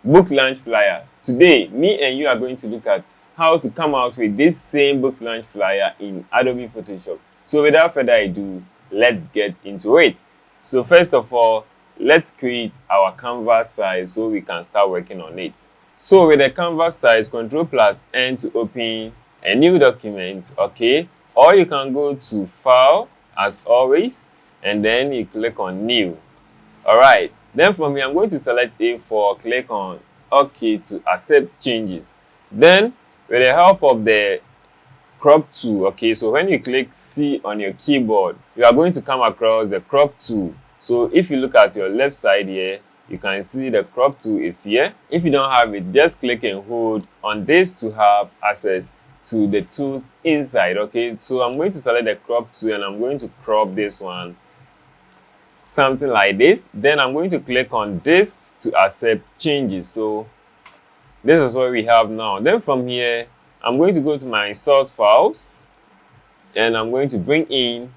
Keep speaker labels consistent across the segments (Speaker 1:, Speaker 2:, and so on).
Speaker 1: book launch flyer. Today, me and you are going to look at how to come out with this same book launch flyer in Adobe Photoshop. So without further ado, let's get into it. So first of all, let's create our canvas size so we can start working on it. So with the canvas size, Ctrl+N to open a new document, okay? Or you can go to File, as always, and then you click on New. All right. Then from here, I'm going to select A4, click on OK to accept changes. Then, with the help of the crop tool, okay, so when you click C on your keyboard, you are going to come across the crop tool. So if you look at your left side here, you can see the crop tool is here. If you don't have it, just click and hold on this to have access to the tools inside, okay? So I'm going to select the crop tool and I'm going to crop this one something like this. Then I'm going to click on this to accept changes. So this is what we have now. Then from here, I'm going to go to my source files and I'm going to bring in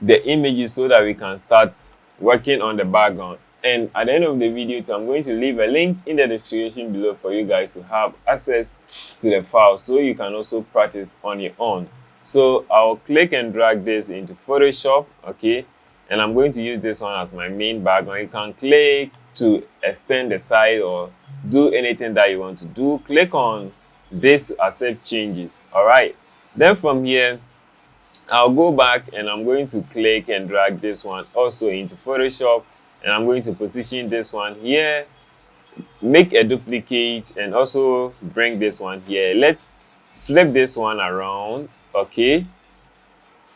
Speaker 1: the images so that we can start working on the background. And at the end of the video, I'm going to leave a link in the description below for you guys to have access to the file so you can also practice on your own. So I'll click and drag this into Photoshop, okay? And I'm going to use this one as my main background. You can click to extend the size or do anything that you want to do. Click on this to accept changes, all right? Then from here, I'll go back and I'm going to click and drag this one also into Photoshop. And I'm going to position this one here, make a duplicate, and also bring this one here. Let's flip this one around, okay?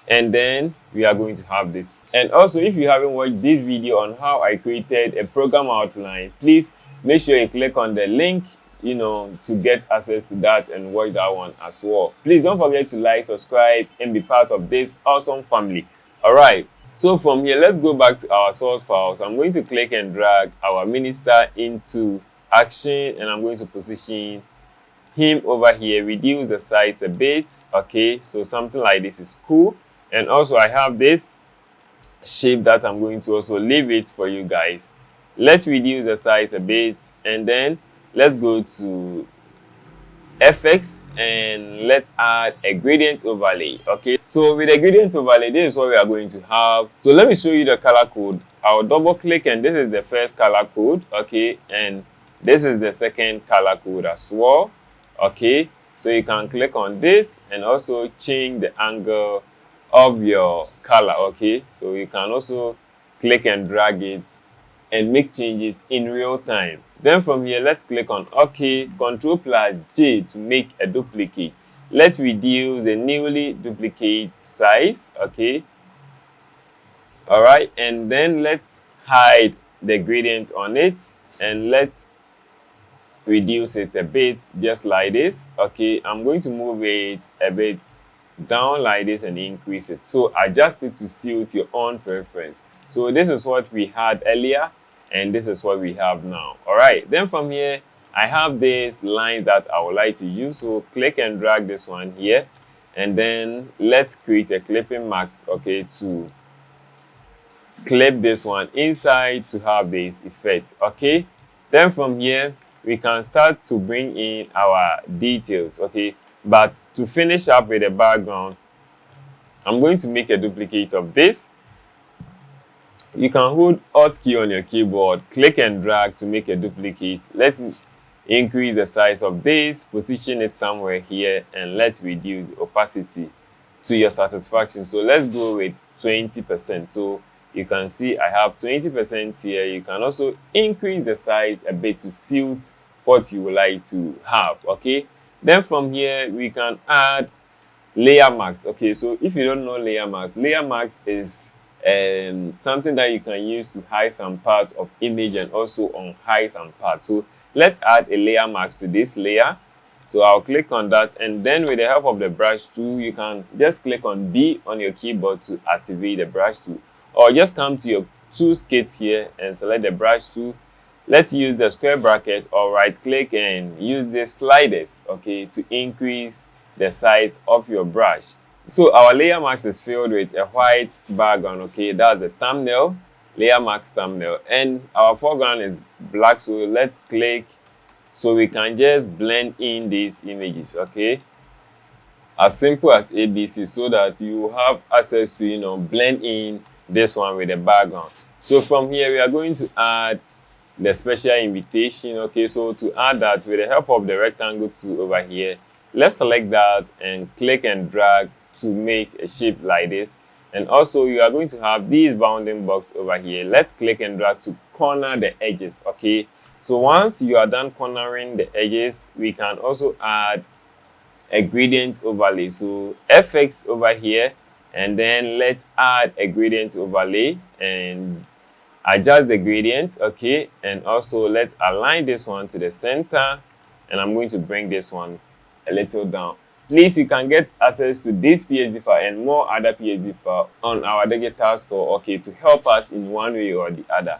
Speaker 1: And then we are going to have this. And also, if you haven't watched this video on how I created a program outline, please make sure you click on the link, to get access to that and watch that one as well. Please don't forget to like, subscribe, and be part of this awesome family. All right. So from here, let's go back to our source files. I'm going to click and drag our minister into action, and I'm going to position him over here, reduce the size a bit, okay? So something like this is cool. And also I have this shape that I'm going to also leave it for you guys. Let's reduce the size a bit, and then let's go to FX and let's add a gradient overlay, okay? So with the gradient overlay, this is what we are going to have. So let me show you the color code. I'll double click, and this is the first color code, okay? And this is the second color code as well, okay? So you can click on this and also change the angle of your color, okay? So you can also click and drag it and make changes in real time. Then from here, let's click on OK, Ctrl+J to make a duplicate. Let's reduce the newly duplicate size, okay? All right, and then let's hide the gradient on it, and let's reduce it a bit, just like this, okay? I'm going to move it a bit down like this and increase it. So adjust it to suit your own preference. So this is what we had earlier, and this is what we have now. All right, then from here, I have this line that I would like to use. So click and drag this one here, and then let's create a clipping mask, okay, to clip this one inside to have this effect, okay? Then from here, we can start to bring in our details, okay? But to finish up with the background, I'm going to make a duplicate of this. You can hold Alt key on your keyboard, click and drag to make a duplicate. Let's increase the size of this, position it somewhere here, and let's reduce the opacity to your satisfaction. So let's go with 20%. So you can see I have 20% here. You can also increase the size a bit to suit what you would like to have, okay? Then from here, we can add layer mask, okay? So if you don't know layer mask is something that you can use to hide some parts of image and also unhide some parts. So let's add a layer mask to this layer. So I'll click on that, and then with the help of the brush tool, you can just click on B on your keyboard to activate the brush tool, or just come to your tools kit here and select the brush tool. Let's use the square bracket or right click and use the sliders, okay, to increase the size of your brush. So our layer mask is filled with a white background, okay? That's the thumbnail, layer mask thumbnail. And our foreground is black, so let's click So we can just blend in these images, okay? As simple as ABC, so that you have access to blend in this one with the background. So from here we are going to add the special invitation. Okay, so to add that, with the help of the rectangle tool over here, let's select that and click and drag to make a shape like this. And also you are going to have these bounding box over here. Let's click and drag to corner the edges. Okay, so once you are done cornering the edges, we can also add a gradient overlay. So FX over here, and then let's add a gradient overlay and adjust the gradient. Okay, and also let's align this one to the center, and I'm going to bring this one a little down. Please, you can get access to this PSD file and more other PSD file on our digital store, okay, to help us in one way or the other.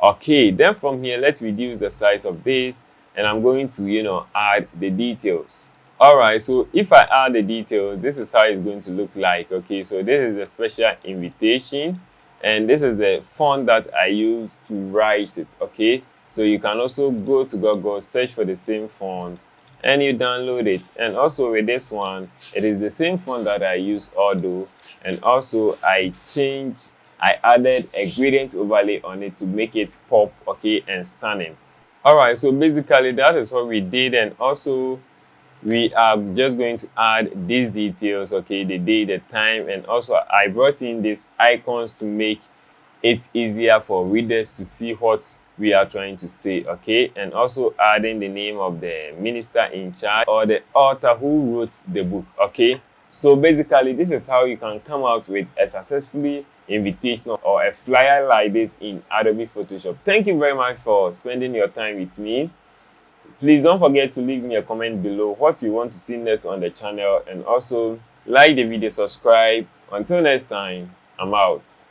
Speaker 1: Okay, then from here, let's reduce the size of this, and I'm going to add the details. All right, so if I add the details, this is how it's going to look like. Okay, so this is the special invitation, and this is the font that I use to write it. Okay, so you can also go to Google, search for the same font, and you download it. And also with this one, it is the same font that I use, although, and also I added a gradient overlay on it to make it pop, okay, and stunning. All right, so basically that is what we did. And also we are just going to add these details, okay, the day, the time, and also I brought in these icons to make it easier for readers to see what we are trying to say, okay, and also adding the name of the minister in charge or the author who wrote the book. Okay, so basically this is how you can come out with a successfully invitation or a flyer like this in Adobe Photoshop. Thank you very much for spending your time with me. Please don't forget to leave me a comment below what you want to see next on the channel, and also like the video, subscribe. Until next time, I'm out.